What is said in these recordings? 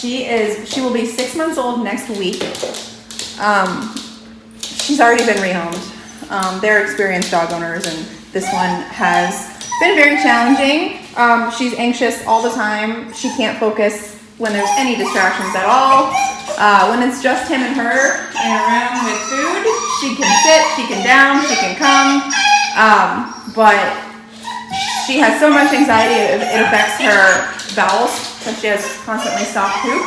She will be 6 months old next week. She's already been rehomed. They're experienced dog owners, and this one has been very challenging. She's anxious all the time. She can't focus when there's any distractions at all. When it's just him and her in a room with food, she can sit, she can down, she can come. But she has so much anxiety, it affects her bowels, so she has constantly soft poop.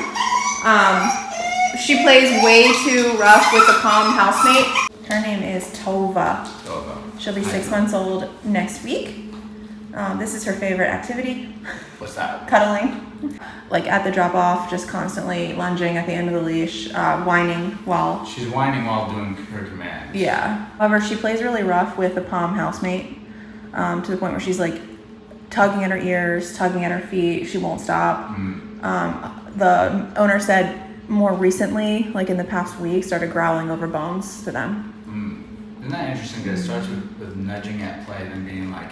She plays way too rough with the palm housemate. Her name is Tovah. She'll be 6 months old next week. This is her favorite activity. What's that? Cuddling. Like at the drop off, just constantly lunging at the end of the leash, whining while... She's whining while doing her commands. Yeah. However, she plays really rough with the palm housemate, to the point where she's like tugging at her ears, tugging at her feet. She won't stop. The owner said more recently, like in the past week, started growling over bones to them. Isn't that interesting? That it starts with nudging at play and then being like,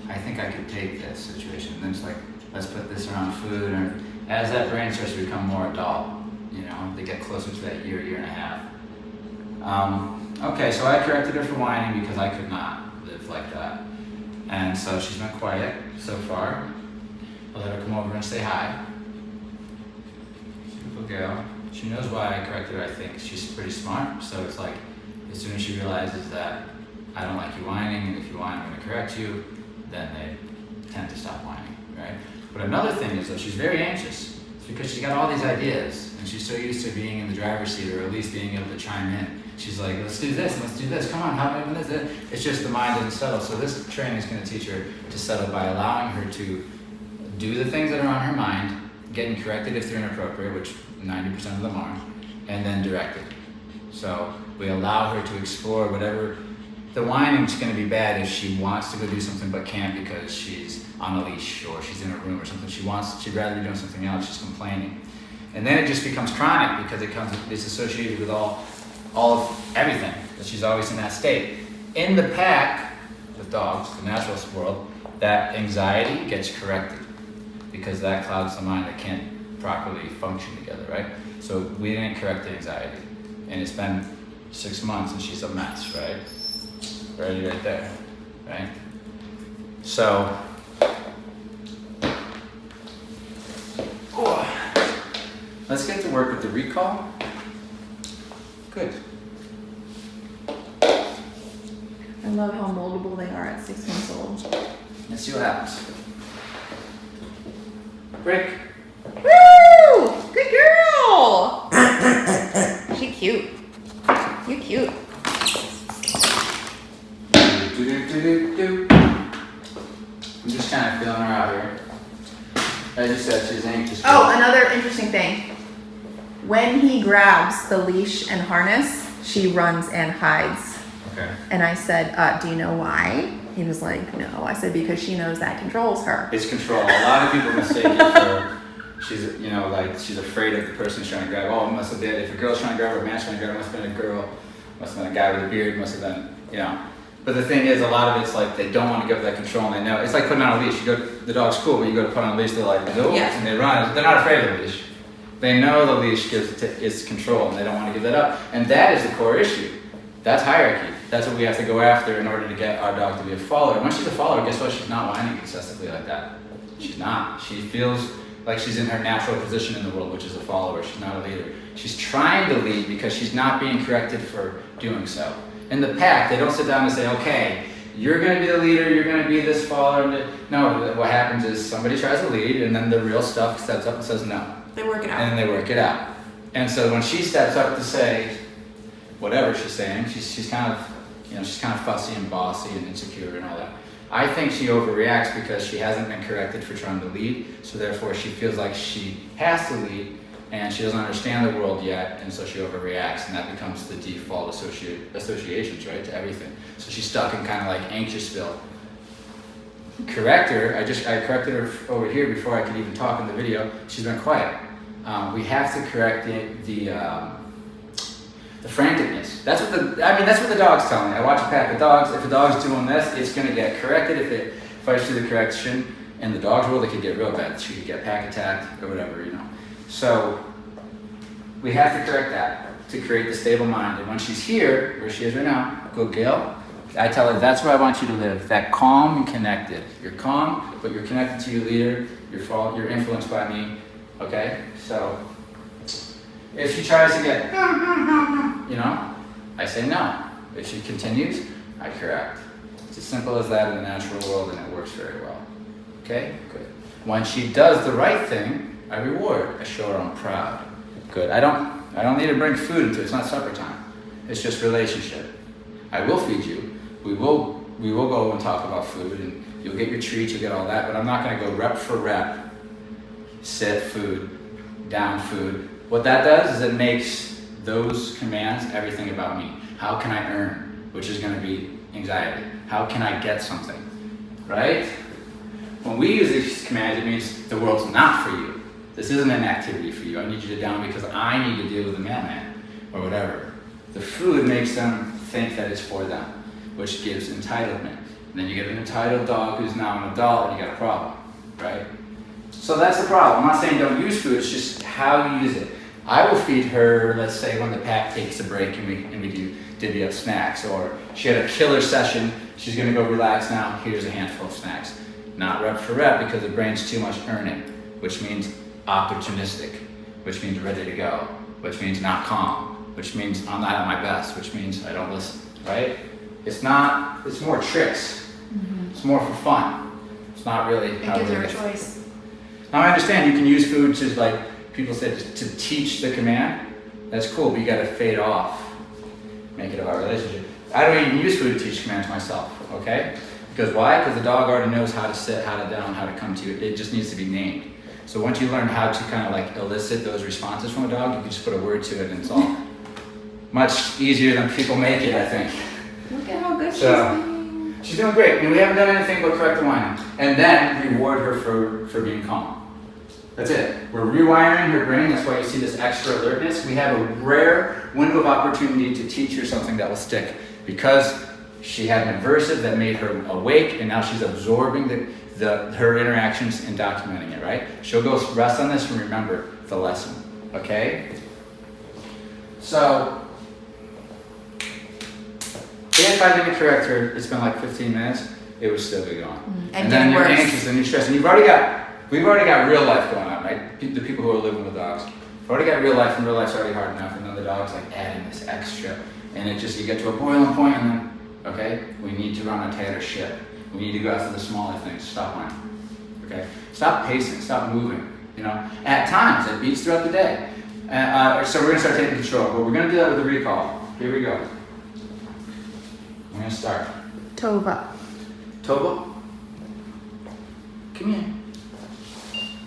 I think I could take this situation. And then it's like, let's put this around food. And as that brain starts to become more adult, you know, they get closer to that year and a half. Okay, so I corrected her for whining because I could not live like that. And so she's been quiet so far. I'll let her come over and say hi. Beautiful girl. She knows why I corrected her, I think. She's pretty smart, so it's like, as soon as she realizes that I don't like you whining, and if you whine, I'm going to correct you, then they tend to stop whining, right? But another thing is that she's very anxious. It's because she's got all these ideas, and she's so used to being in the driver's seat, or at least being able to chime in. She's like, let's do this, and let's do this, come on, how do I do this? It's just the mind doesn't settle. So this training is going to teach her to settle by allowing her to do the things that are on her mind, getting corrected if they're inappropriate, which 90% of them are, and then directed. So we allow her to explore whatever. The whining's going to be bad if she wants to go do something but can't because she's on a leash or she's in a room or something. She'd rather be doing something else. She's complaining, and then it just becomes chronic because it's associated with all of everything. That she's always in that state. In the pack with dogs, the natural world, that anxiety gets corrected because that clouds the mind that can't properly function together, right? So we didn't correct the anxiety, and it's been 6 months and she's a mess, right? Right there, right? So, let's get to work with the recall. Good. I love how moldable they are at 6 months old. Let's see what happens. Break. Woo! Good girl! She cute. You cute. I'm just kind of feeling her out here. As you said, she's anxious. Oh, another interesting thing. When he grabs the leash and harness, she runs and hides. Okay. And I said, do you know why? He was like, no. I said, because she knows that controls her. It's control. A lot of people mistake it for she's, like she's afraid of the person she's trying to grab. Oh, it must have been, if a girl's trying to grab her, a man's trying to grab her, it must have been a girl, must have been a guy with a beard, must have been, But the thing is, a lot of it's like they don't want to give up that control, and they know. It's like putting on a leash. The dog's cool, but you go to put on a leash, they're like, no, and they run. They're not afraid of the leash. They know the leash gives its control, and they don't want to give that up. And that is the core issue. That's hierarchy. That's what we have to go after in order to get our dog to be a follower. And once she's a follower, guess what? She's not whining excessively like that. She's not. She feels like she's in her natural position in the world, which is a follower. She's not a leader. She's trying to lead because she's not being corrected for doing so. In the pack, they don't sit down and say, okay, you're going to be the leader, you're going to be this follower. No, what happens is somebody tries to lead, and then the real stuff steps up and says no. They work it out. And then they work it out. And so when she steps up to say whatever she's saying, she's kind of, she's kind of fussy and bossy and insecure and all that. I think she overreacts because she hasn't been corrected for trying to lead, so therefore she feels like she has to lead, and she doesn't understand the world yet, and so she overreacts, and that becomes the default associations, right, to everything. So she's stuck in kind of like Anxiousville. Correct her. I corrected her over here before I could even talk in the video. She's been quiet. We have to correct the franticness. That's what the dogs tell me. I watch a pack of dogs. If a dog's doing this, it's going to get corrected. If it fights through the correction, in the dog's world, it could get real bad. She could get pack attacked or whatever, So we have to correct that to create the stable mind. And when she's here, where she is right now, good Gail, I tell her, that's where I want you to live, that calm and connected. You're calm, but you're connected to your leader, you're influenced by me, okay? So if she tries to get, I say no. If she continues, I correct. It's as simple as that in the natural world, and it works very well. Okay? Good. When she does the right thing, I reward. I show her I'm proud. Good. I don't need to bring food into it. It's not supper time. It's just relationship. I will feed you. We will go and talk about food, and you'll get your treats, you'll get all that, but I'm not going to go rep for rep. Sit, food, down, food. What that does is it makes those commands everything about me. How can I earn? Which is going to be anxiety. How can I get something? Right? When we use these commands, it means the world's not for you. This isn't an activity for you. I need you to down because I need to deal with the mailman or whatever. The food makes them think that it's for them, which gives entitlement. And then you get an entitled dog who's now an adult and you got a problem, right? So that's the problem. I'm not saying don't use food, it's just how you use it. I will feed her, let's say when the pack takes a break and we do divvy up snacks, or she had a killer session, she's gonna go relax now, here's a handful of snacks. Not rep for rep because the brain's too much earning, which means opportunistic, which means ready to go, which means not calm, which means I'm not at my best, which means I don't listen, right? It's more tricks. Mm-hmm. It's more for fun. It's not really how it gives her a choice. Now I understand you can use food to, like people said, to teach the command. That's cool, but you gotta fade off. Make it about relationship. I don't even use food to teach commands myself, okay? Because why? Because the dog already knows how to sit, how to down, how to come to you. It just needs to be named. So once you learn how to kind of like elicit those responses from a dog, you can just put a word to it and it's all much easier than people make it, I think. Look at how good she's doing. She's doing great. I mean, we haven't done anything but correct the whining. And then reward her for being calm. That's it. We're rewiring her brain. That's why you see this extra alertness. We have a rare window of opportunity to teach her something that will stick. Because she had an aversive that made her awake, and now she's absorbing her interactions and documenting it, right? She'll go rest on this and remember the lesson, okay? So, if I didn't correct her, it's been like 15 minutes, it would still be gone. And then you're anxious and you're stressed, and we've already got real life going on, right? The people who are living with dogs. We've already got real life, and real life's already hard enough, and then the dog's like adding this extra, and you get to a boiling point, and then, okay, we need to run a tighter ship. We need to go after the smaller things. Stop whining. Okay? Stop pacing. Stop moving. At times, it beats throughout the day. So we're going to start taking control. But we're going to do that with a recall. Here we go. We're going to start. Tovah. Tovah? Come here.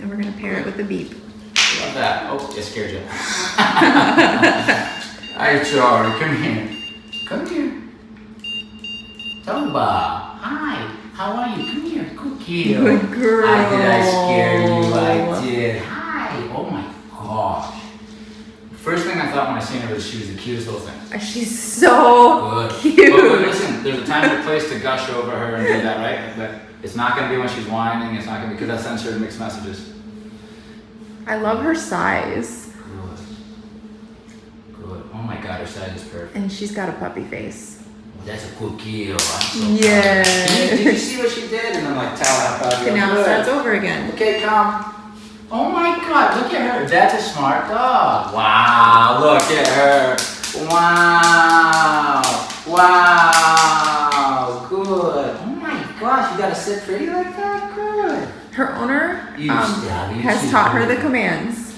And we're going to pair it with the beep. Love that. Oh, it scared you. Hi, Charlie. Come here. Come here. Tovah, hi, how are you? Come here, cookie. Good girl. Did I scare you? I did. Hi. Oh my gosh. First thing I thought when I seen her was she was the cutest little thing. She's so cute. But listen, there's a time and a place to gush over her and do that, right? But it's not going to be when she's whining. It's not going to be because that sends her mixed messages. I love her size. Good. Oh my God, her size is perfect. And she's got a puppy face. That's a cool kill. I'm so yeah. Did you see what she did? And I'm like, tell her how proud you are. Okay, now it starts over again. Okay, come. Oh my God, look at her. That's a smart dog. Wow, look at her. Wow. Wow. Good. Oh my gosh, you gotta sit pretty like that? Good. Her owner has taught her the commands.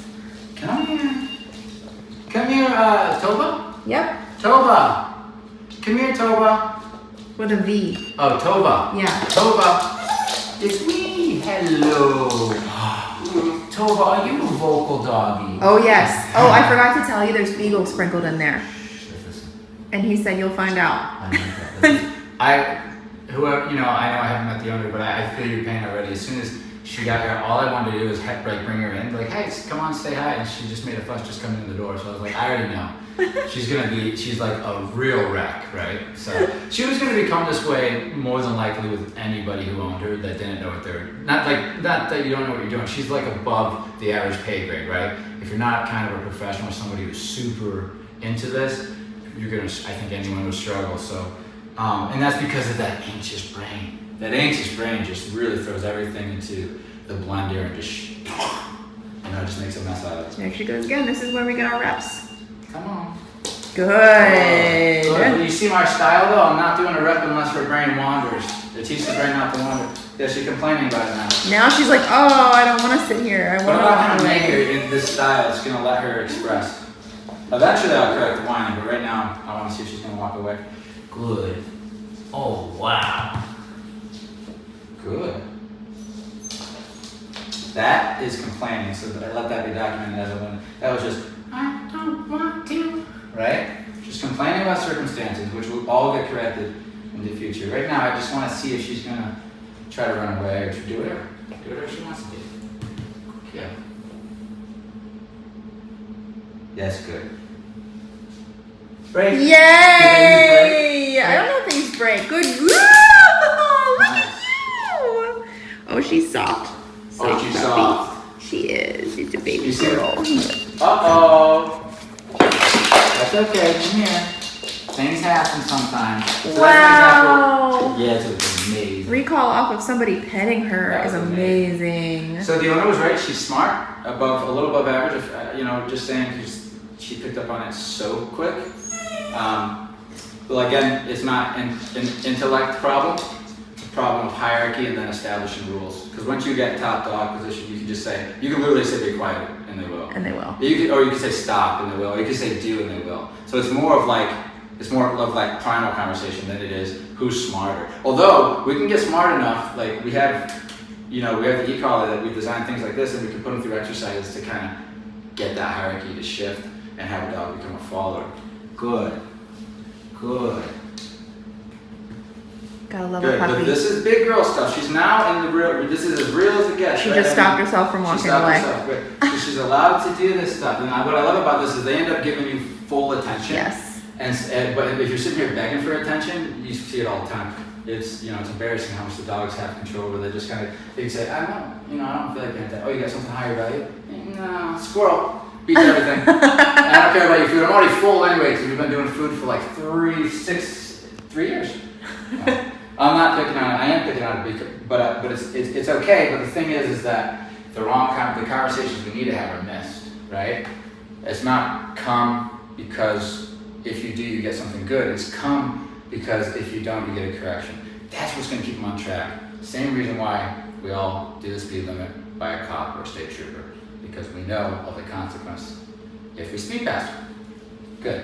Come here. Come here, Tovah? Yep. Tovah. Come here, Tovah. With a V. Oh, Tovah. Yeah. Tovah. It's me. Hello. Tovah, are you a vocal doggy? Oh, yes. Oh, I forgot to tell you there's beagle sprinkled in there. And he said you'll find out. I like that. I know I haven't met the owner, but I feel your pain already. As soon as She got here. All I wanted to do was like bring her in, like, hey, come on, say hi. And she just made a fuss just coming in the door. So I was like, I already know. She's like a real wreck, right? So she was gonna become this way more than likely with anybody who owned her that didn't know what they're, not that you don't know what you're doing. She's like above the average pay grade, right? If you're not kind of a professional, somebody who's super into this, you're gonna, I think anyone would struggle. So, and that's because of that anxious brain. That anxious brain just really throws everything into the blender and just, just makes a mess out of it. There she goes again. This is where we get our reps. Come on. Good. Good. You see my style though? I'm not doing a rep unless her brain wanders. It teaches the brain not to wander. Yeah, she's complaining about it now. Now she's like, oh, I don't want to sit here. I What want to about walk kind of make her away. in this style? It's gonna let her express. Eventually I'll correct the whining, but right now I want to see if she's gonna walk away. Good. Oh wow. Good. That is complaining, so that I let that be documented as a win. That was just, I don't want to. Right? Just complaining about circumstances, which will all get corrected in the future. Right now, I just want to see if she's going to try to run away or do whatever. Do whatever she wants to do. Yeah. That's good. Break. Yay! I don't know if things break. Good girl! Look at you! Oh, she's soft. Oh, she's puppy. soft. She is. She's a baby You see girl. Uh-oh. That's okay. Come here. Things happen sometimes. So Wow. That's an example. Yeah, it's amazing. Recall off of somebody petting her That is was amazing. So the owner was right. She's smart, a little above average. Just saying, she picked up on it so quick. Well, again, it's not an intellect problem. It's a problem of hierarchy and then establishing rules. Because once you get top dog position, you can just say, you can literally say, be quiet, and they will. And they will. Or you can say stop, and they will. Or you can say do, and they will. So it's more of like primal conversation than it is who's smarter. Although we can get smart enough, like we have the e-collar that we design things like this, and we can put them through exercises to kind of get that hierarchy to shift and have a dog become a follower. Good. Gotta love a Good. puppy. But this is big girl stuff. She's now in the real. This is as real as it gets. She right? just stopped herself from She walking stopped away. herself. Good. So she's allowed to do this stuff. And what I love about this is they end up giving you full attention. Yes. But if you're sitting here begging for attention, you see it all the time. It's embarrassing how much the dogs have control over. They just kind of, they can say, I don't feel like getting that. Oh, you got something higher value? No, squirrel. Beats everything. And I don't care about your food. I'm already full anyway because we've been doing food for like 3 years. I'm not picking on it. I am picking on it, but it's okay. But the thing is that the conversations we need to have are missed, right? It's not come because if you do, you get something good. It's come because if you don't, you get a correction. That's what's going to keep them on track. Same reason why we all do the speed limit by a cop or a state trooper, because we know of the consequence if we speed past them. Good.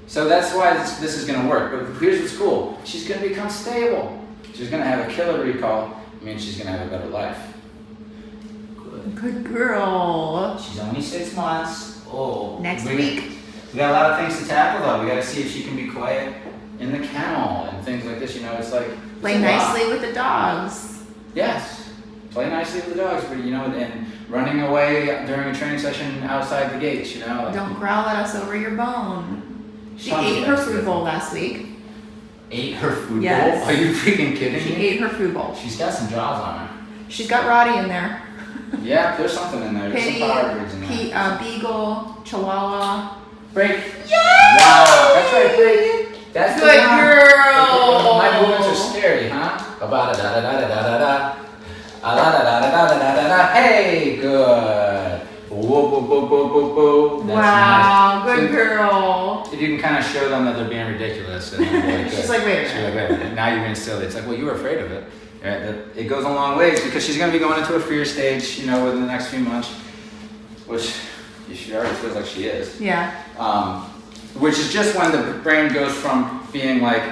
So that's why this is going to work. But here's what's cool. She's going to become stable. She's going to have a killer recall. It means she's going to have a better life. Good girl. She's only 6 months. Oh. Next week. We got a lot of things to tackle though. We got to see if she can be quiet in the kennel and things like this. It's like Play nicely with the dogs. Yes. Play nicely with the dogs, but and running away during a training session outside the gates. Don't growl at us over your bone. She ate her food bowl last week. Ate her food Yes. bowl? Are you freaking kidding She me? ate her food bowl. She's got some jaws on her. She's got Roddy in there. Yeah, there's something in there. There's Pitty, some power breeds in there. Beagle, Chihuahua. Break. Yay! Wow, that's right, break. That's Good the one. girl. My movements are scary, huh? Ba-da-da-da-da-da-da-da. Da-da-da-da-da-da-da-da. Hey, good. Whoa, whoa, whoa, whoa, whoa, whoa. That's Wow, nice. good So girl. if you can kind of show them that they're being ridiculous. And they're She's like, wait a She's minute. like, wait a minute. Now you're being silly. It's like, well, you were afraid of it. Right? It goes a long ways because she's going to be going into a fear stage, within the next few months, which she already feels like she is. Yeah. Which is just when the brain goes from being like,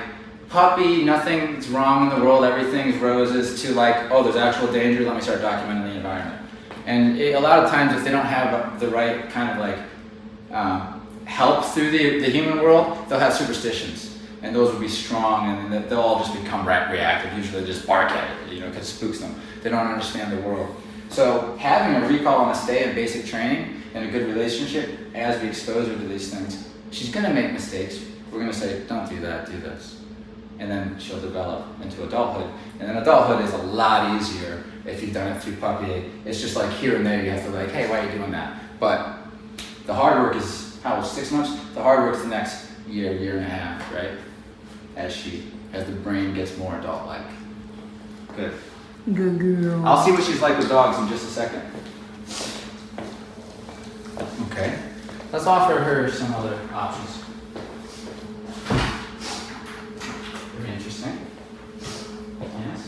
puppy, nothing's wrong in the world, everything's roses, to like, oh, there's actual danger, let me start documenting the environment. And a lot of times if they don't have the right kind of like help through the human world, they'll have superstitions. And those will be strong, and they'll all just become reactive. Usually just bark at it, because it spooks them. They don't understand the world. So having a recall and a stay and basic training and a good relationship as we expose her to these things, she's gonna make mistakes. We're gonna say, don't do that, do this. And then she'll develop into adulthood. And then adulthood is a lot easier if you've done it through puppy age. It's just like here and there you have to like, hey, why are you doing that? But the hard work is, how old, 6 months? The hard work's the next year, year and a half, right? As the brain gets more adult-like. Good. Good girl. I'll see what she's like with dogs in just a second. Okay. Let's offer her some other options. Very interesting. Yes.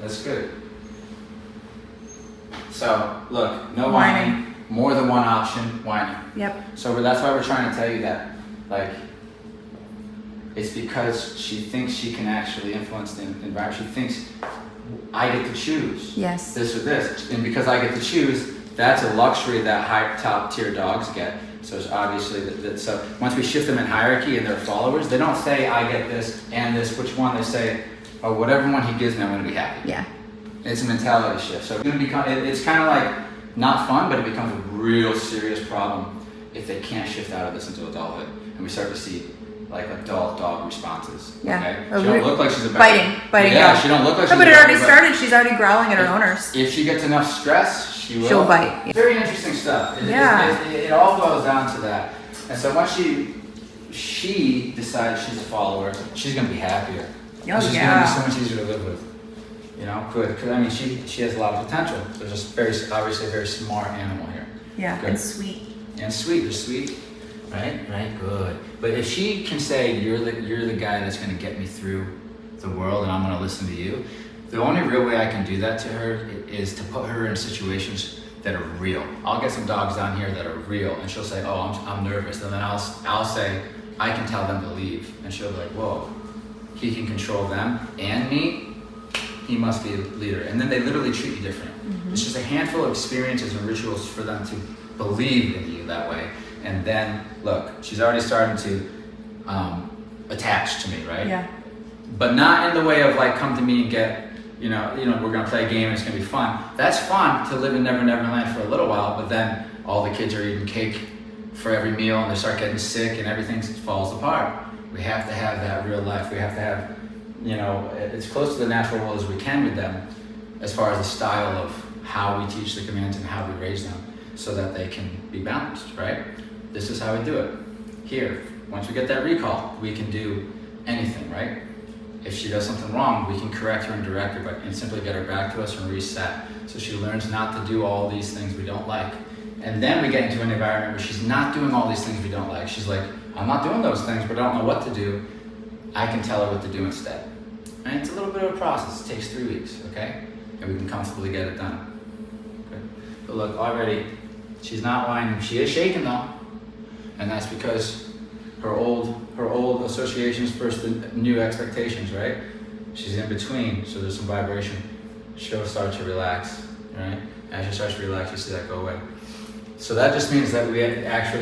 That's good. So, look, no whining. More than one option, whining. Yep. So that's why we're trying to tell you that, like, it's because she thinks she can actually influence the environment. She thinks, I get to choose. Yes. This or this. And because I get to choose, that's a luxury that high top tier dogs get. So it's obviously, so once we shift them in hierarchy and their followers, they don't say, I get this and this, which one? They say, oh, whatever one he gives me, I'm going to be happy. Yeah. It's a mentality shift. So it's going to become, it's kind of like not fun, but it becomes a real serious problem if they can't shift out of this into adulthood. And we start to see like adult dog responses. Yeah. Okay? She don't look like she's a biting. Yeah, she don't look like she's but it about already to started. She's already growling at her owners. If she gets enough stress, she'll bite. Yeah. Very interesting stuff. It all boils down to that. And so once she decides she's a follower, she's going to be happier. Oh, she's yeah. going to be so much easier to live with. You know, good. Because I mean, she has a lot of potential. There's just obviously a very smart animal here. Yeah, good. and sweet. And sweet. They're sweet. Right. Good. But if she can say you're the guy that's going to get me through the world, and I'm going to listen to you, the only real way I can do that to her is to put her in situations that are real. I'll get some dogs down here that are real, and she'll say, "Oh, I'm nervous," and then I'll say, "I can tell them to leave," and she'll be like, "Whoa, he can control them and me. He must be a leader." And then they literally treat you different. Mm-hmm. It's just a handful of experiences and rituals for them to believe in you that way. And then, look, she's already starting to attach to me, right? Yeah. But not in the way of like, come to me and get, you know, we're gonna play a game and it's gonna be fun. That's fun to live in Never Never Land for a little while, but then all the kids are eating cake for every meal and they start getting sick and everything falls apart. We have to have that real life. We have to have, as close to the natural world as we can with them as far as the style of how we teach the commands and how we raise them so that they can be balanced, right? This is how we do it. Here, once we get that recall, we can do anything, right? If she does something wrong, we can correct her and direct her and simply get her back to us and reset. So she learns not to do all these things we don't like. And then we get into an environment where she's not doing all these things we don't like. She's like, I'm not doing those things, but I don't know what to do. I can tell her what to do instead. And it's a little bit of a process. It takes 3 weeks, okay? And we can comfortably get it done. Okay? But look, already, she's not whining. She is shaking though. And that's because her old associations versus the new expectations, right? She's in between, so there's some vibration. She'll start to relax, right? As she starts to relax, you see that go away. So that just means that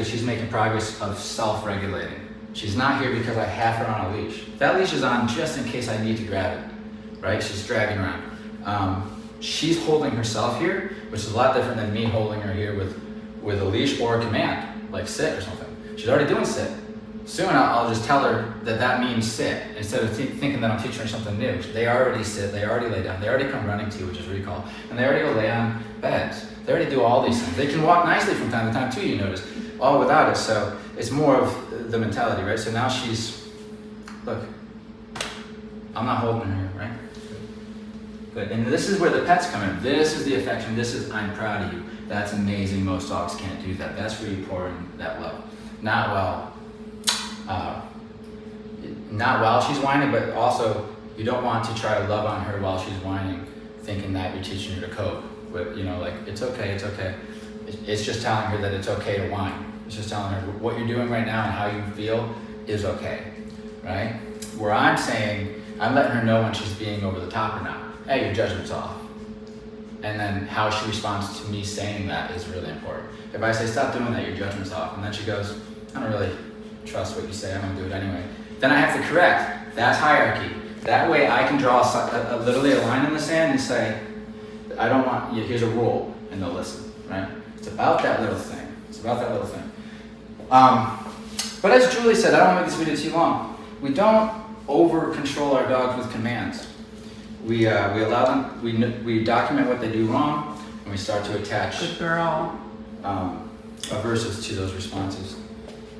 she's making progress of self-regulating. She's not here because I have her on a leash. That leash is on just in case I need to grab it, right? She's dragging around. She's holding herself here, which is a lot different than me holding her here with a leash or a command, like sit or something. She's already doing sit. Soon I'll just tell her that means sit, instead of thinking that I'm teaching her something new. They already sit, they already lay down, they already come running to you, which is recall, and they already go lay on beds. They already do all these things. They can walk nicely from time to time too, you notice, all without it. So it's more of the mentality, right? So now look, I'm not holding her, right? Good. And this is where the pets come in. This is the affection. This is, I'm proud of you. That's amazing. Most dogs can't do that. That's where you pour in that love. Not while she's whining, but also you don't want to try to love on her while she's whining, thinking that you're teaching her to cope. But, like, it's okay. It's just telling her that it's okay to whine. It's just telling her what you're doing right now and how you feel is okay, right? Where I'm saying, I'm letting her know when she's being over the top or not. Hey, your judgment's off. And then how she responds to me saying that is really important. If I say, stop doing that, your judgment's off, and then she goes, I don't really trust what you say, I'm gonna do it anyway, then I have to correct. That's hierarchy. That way I can draw literally a line in the sand and say, I don't want, here's a rule, and they'll listen, right? It's about that little thing. It's about that little thing. But as Julie said, I don't want to make this video too long. We don't over control our dogs with commands. We allow them, we document what they do wrong, and we start to attach Good girl. aversives to those responses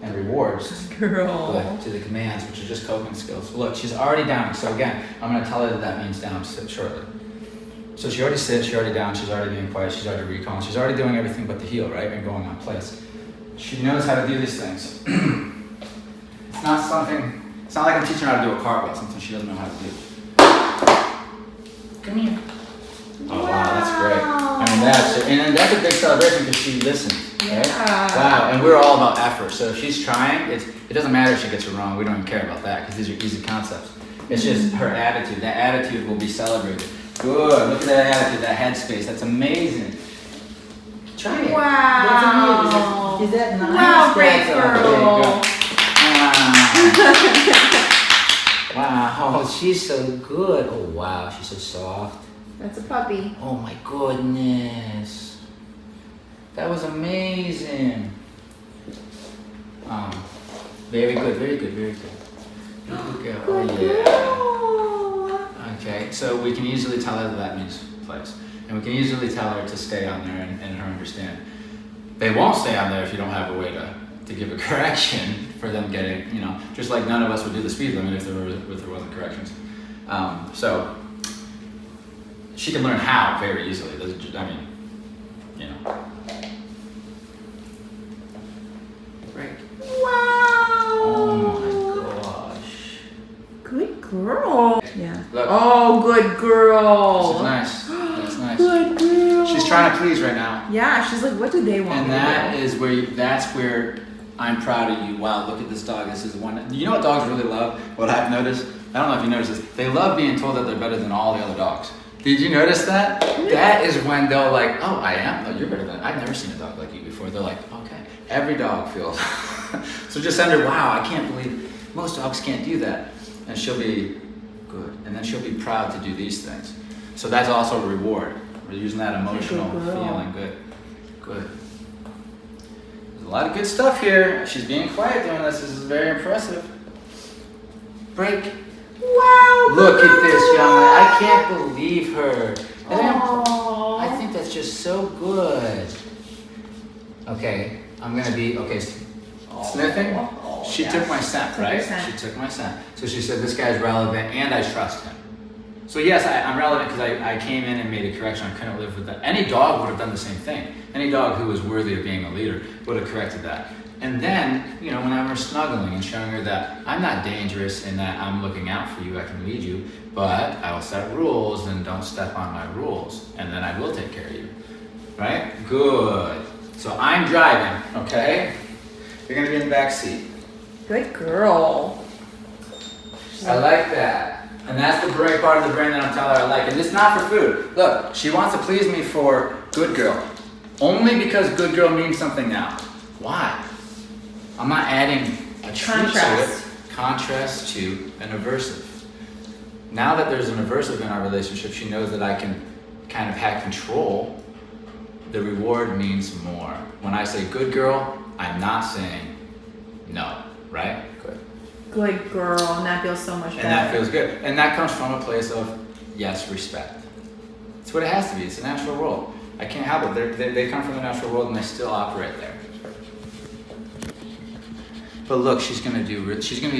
and rewards Girl. to the commands, which are just coping skills. Look, she's already down. So again, I'm going to tell her that means down shortly. So she already sits, she's already down, she's already being quiet, she's already recalling, she's already doing everything but the heel, right, and going on place. She knows how to do these things. It's not like I'm teaching her how to do a cartwheel, something she doesn't know how to do. Come here. Oh wow, that's great. I mean, that's a big celebration because she listens, right? Yeah. Wow, and we're all about effort. So if she's trying, it doesn't matter if she gets it wrong. We don't even care about that because these are easy concepts. It's just her attitude. That attitude will be celebrated. Good. Look at that attitude, that headspace. That's amazing. Try it. Wow. Is that nice? Wow, great girl. Wow, she's so good. Oh wow, she's so soft. That's a puppy. Oh my goodness. That was amazing. Very good, very good, very good. Good girl. Oh yeah. Okay, so we can easily tell her that means place. And we can easily tell her to stay on there and her understand. They won't stay on there if you don't have a way to give a correction for them getting, just like none of us would do the speed limit if there wasn't corrections. So she can learn how very easily. Right. Wow. Oh my gosh. Good girl. Yeah. Look. Oh, good girl. This is nice. That's nice. Good girl. She's trying to please right now. Yeah, she's like, what do they want? And that is that's where I'm proud of you. Wow, look at this dog. This is one. You know what dogs really love? What I've noticed? I don't know if you noticed this. They love being told that they're better than all the other dogs. Did you notice that? That is when they'll like, oh, I am? No, you're better than, I've never seen a dog like you before. They're like, okay. Every dog feels. So just send her, wow, I can't believe most dogs can't do that. And she'll be good. And then she'll be proud to do these things. So that's also a reward. We're using that emotional feeling. Good. Good. There's a lot of good stuff here. She's being quiet doing this. This is very impressive. Break. Wow. Look at this young lady. I can't believe her. Aww. I think that's just so good. Okay, I'm gonna be, sniffing. She took my scent, right? She took my scent. So she said, this guy's relevant and I trust him. So yes, I'm relevant because I came in and made a correction. I couldn't live with that. Any dog would have done the same thing. Any dog who was worthy of being a leader would have corrected that. And then, when we're snuggling and showing her that I'm not dangerous and that I'm looking out for you, I can lead you, but I will set rules and don't step on my rules. And then I will take care of you, right? Good. So I'm driving, okay? You're gonna be in the back seat. Good girl. I like that. And that's the brain part of the brain that I'm telling her I like. And it's not for food. Look, she wants to please me for good girl. Only because good girl means something now. Why? I'm not adding a treat to it. Contrast to an aversive. Now that there's an aversive in our relationship, she knows that I can kind of have control. The reward means more. When I say good girl, I'm not saying no, right? Good. Good girl, and that feels so much better. And that feels good. And that comes from a place of, yes, respect. It's what it has to be. It's a natural world. I can't help it. They come from the natural world and they still operate there. But look, she's gonna be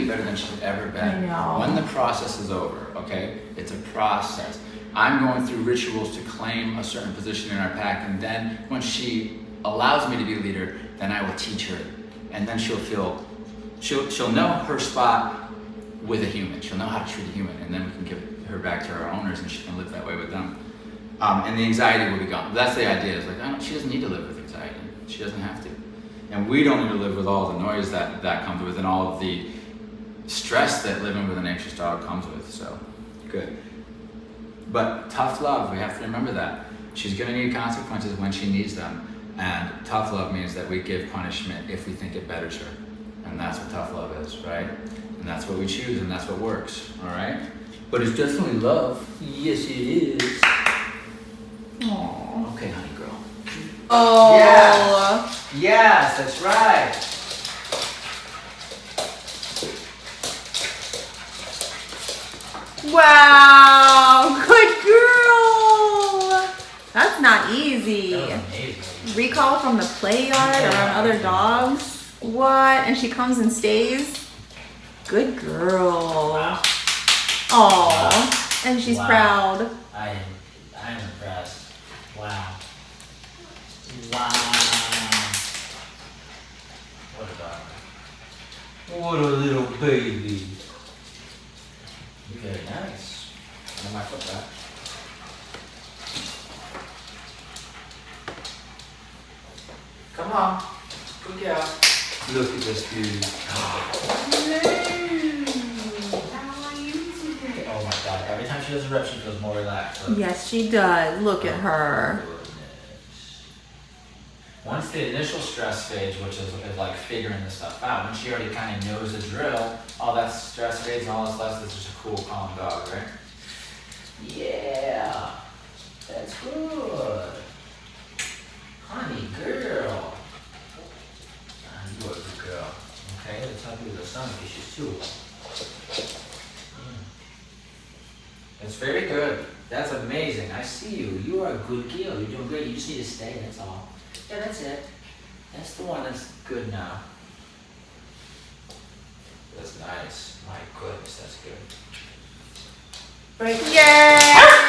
better than she's ever been. I know. When the process is over, okay? It's a process. I'm going through rituals to claim a certain position in our pack, and then when she allows me to be a leader, then I will teach her. And then she'll know her spot with a human. She'll know how to treat a human, and then we can give her back to our owners and she can live that way with them. And the anxiety will be gone. That's the idea. It's like, she doesn't need to live with anxiety. She doesn't have to. And we don't need to live with all the noise that comes with and all of the stress that living with an anxious dog comes with. So, good. But tough love, we have to remember that. She's gonna need consequences when she needs them. And tough love means that we give punishment if we think it betters her. And that's what tough love is, right? And that's what we choose and that's what works, all right? But it's definitely love. Yes, it is. Aww. Okay, honey girl. Oh. Yes, that's right. Wow, good girl. That's not easy. That was amazing. Recall from the play yard or on other dogs. What? And she comes and stays. Good girl. Wow. Aw. And she's Wow. proud. I'm impressed. Wow. Wow. What a dog. What a little baby. Very nice. On my foot back. Come on. Good girl. Look at this dude. How are you today? Oh my god. Every time she does a rep, she feels more relaxed. Look. Yes, she does. Look at her. Goodness. Once the initial stress phase, which is like figuring this stuff out, when she already kind of knows the drill, all that stress fades and all that's left is just a cool, calm dog, right? Yeah. That's good. Honey girl. Ah, you are a good girl. Okay, let's help you with the stomach issues too. It's very good. That's amazing. I see you. You are a good girl. You're doing great. You just need to stay, that's all. Yeah, that's it. That's the one that's good now. That's nice. My goodness, that's good. Right. Yay!